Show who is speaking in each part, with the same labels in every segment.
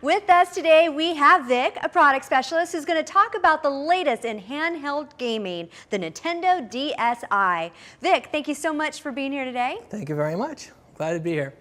Speaker 1: With us today, we have Vic, a product specialist, who's going to talk about the latest in handheld gaming, the Nintendo DSi. Vic, thank you so much for being here today.
Speaker 2: Thank you very much. Glad to be here.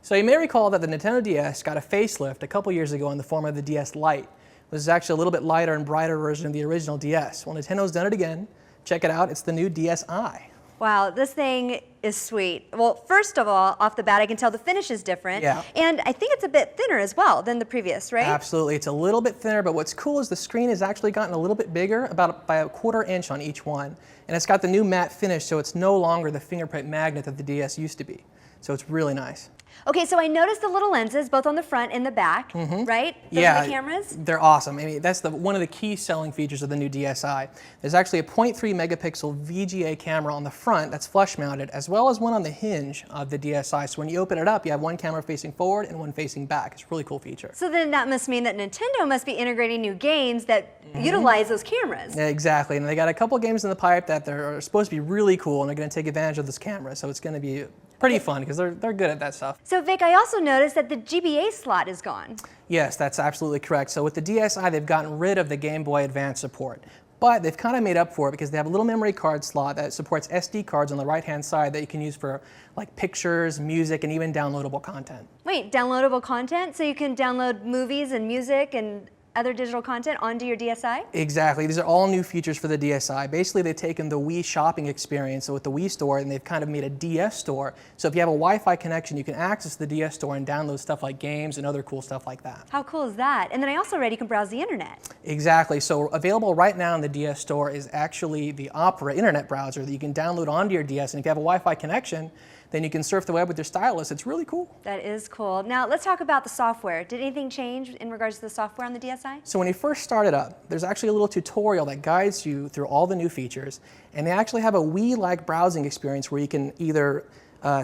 Speaker 2: So you may recall that the Nintendo DS got a facelift a couple years ago in the form of the DS Lite. This is actually a little bit lighter and brighter version of the original DS. Well, Nintendo's done it again. Check it out. It's the new DSi.
Speaker 1: Wow, this thing is sweet. Well, first of all, off the bat, I can tell the finish is different.
Speaker 2: Yeah.
Speaker 1: And I think it's a bit thinner as well than the previous, right?
Speaker 2: Absolutely. It's a little bit thinner, but what's cool is the screen has actually gotten a little bit bigger, by a 1/4 inch on each one. And it's got the new matte finish, so it's no longer the fingerprint magnet that the DS used to be. So it's really nice.
Speaker 1: Okay, so I noticed the little lenses both on the front and the back, right? Those are the cameras?
Speaker 2: They're awesome. I mean, that's one of the key selling features of the new DSi. There's actually a 0.3 megapixel VGA camera on the front that's flush mounted, as well as one on the hinge of the DSi. So when you open it up, you have one camera facing forward and one facing back. It's a really cool feature.
Speaker 1: So then that must mean that Nintendo must be integrating new games that utilize those cameras.
Speaker 2: Yeah, exactly, and they got a couple games in the pipe that are supposed to be really cool, and they're going to take advantage of this camera. So it's going to be pretty fun because they're good at that stuff.
Speaker 1: So Vic, I also noticed that the GBA slot is gone.
Speaker 2: Yes, that's absolutely correct. So with the DSi, they've gotten rid of the Game Boy Advance support. But they've kind of made up for it because they have a little memory card slot that supports SD cards on the right-hand side that you can use for like pictures, music, and even downloadable content.
Speaker 1: Wait, downloadable content? So you can download movies and music and other digital content onto your DSi?
Speaker 2: Exactly. These are all new features for the DSi. Basically, they've taken the Wii shopping experience with the Wii Store and they've kind of made a DS store. So if you have a Wi-Fi connection, you can access the DS store and download stuff like games and other cool stuff like that.
Speaker 1: How cool is that? And then I also read you can browse the internet.
Speaker 2: Exactly. So available right now in the DS store is actually the Opera internet browser that you can download onto your DS. And if you have a Wi-Fi connection, then you can surf the web with your stylus. It's really cool.
Speaker 1: That is cool. Now let's talk about the software. Did anything change in regards to the software on the DSi?
Speaker 2: So when you first start it up, there's actually a little tutorial that guides you through all the new features. And they actually have a Wii-like browsing experience where you can either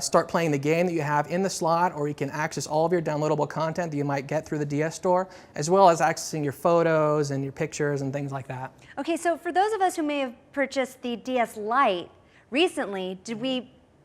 Speaker 2: start playing the game that you have in the slot, or you can access all of your downloadable content that you might get through the DS store, as well as accessing your photos and your pictures and things like that.
Speaker 1: Okay, so for those of us who may have purchased the DS Lite recently,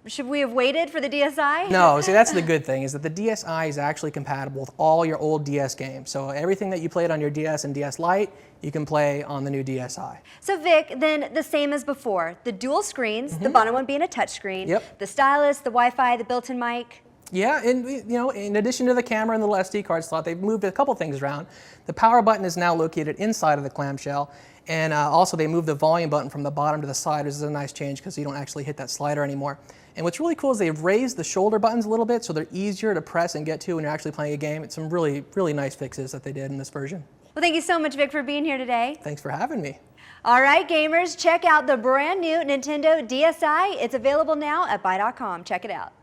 Speaker 1: should we have waited for the DSi?
Speaker 2: No, see, that's the good thing, is that the DSi is actually compatible with all your old DS games. So everything that you played on your DS and DS Lite, you can play on the new DSi.
Speaker 1: So Vic, then the same as before, the dual screens, the bottom one being a touch screen, the stylus, the Wi-Fi, the built-in mic.
Speaker 2: Yeah, and in addition to the camera and the little SD card slot, they've moved a couple things around. The power button is now located inside of the clamshell, and also they moved the volume button from the bottom to the side, which is a nice change because you don't actually hit that slider anymore. And what's really cool is they've raised the shoulder buttons a little bit so they're easier to press and get to when you're actually playing a game. It's some really, really nice fixes that they did in this version.
Speaker 1: Well, thank you so much, Vic, for being here today.
Speaker 2: Thanks for having me.
Speaker 1: All right, gamers, check out the brand new Nintendo DSi. It's available now at buy.com. Check it out.